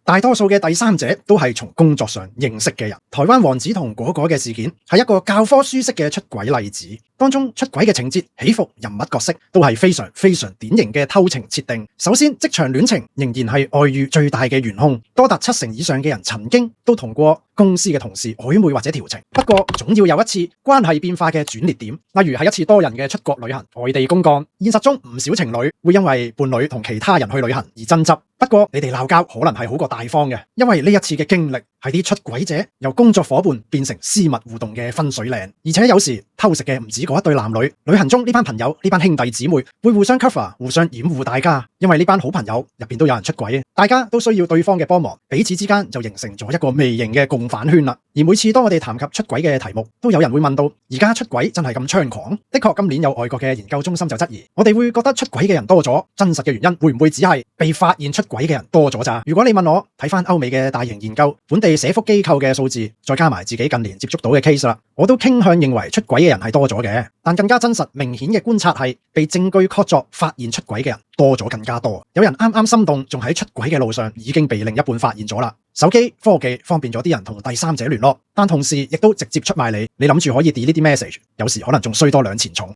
大多數嘅第三者都係從工作上認識嘅人。台灣王子同果果嘅事件係一個教科書式嘅出軌例子，當中出軌嘅情節、起伏、人物角色都係非常非常典型嘅偷情設定。首先，職場戀情仍然係外遇最大嘅元兇，多達70%以上嘅人曾經都同過公司嘅同事曖昧或者調情。不過總要有一次關係變化嘅轉捩點，例如係一次多人嘅出國旅行、外地公幹。現實中唔少情侶會因為伴侶同其他人去旅行而爭執。不過你哋鬧交可能係好過大方嘅，因為呢一次嘅經歷係啲出軌者由工作夥伴變成私密互動嘅分水嶺。而且有時偷食嘅唔止嗰一對男女，旅行中呢班朋友、呢班兄弟姊妹會互相 cover、互相掩護大家，因為呢班好朋友入邊都有人出軌，大家都需要對方嘅幫忙，彼此之間就形成咗一個微型嘅共犯圈啦。而每次當我哋談及出軌嘅題目，都有人會問到：而家出軌真係咁猖狂？的確，今年有外國嘅研究中心就質疑，我哋會覺得出軌嘅人多咗，真實嘅原因會唔會只係被發現出軌嘅人多咗咋？如果你問我，睇翻歐美嘅大型研究、本地社福機構嘅數字，再加埋自己近年接觸到嘅 case 啦，我都傾向認為出軌嘅人係多咗嘅。但更加真實明顯嘅觀察係，被證據確鑿發現出軌嘅人多咗更加多。有人啱啱心動，仲喺出軌嘅路上，已經被另一半發現咗啦。手機科技方便咗啲人同第三者聯絡，但同時亦都直接出賣你。你諗住可以 delete 啲 message，有時可能仲衰多兩錢重。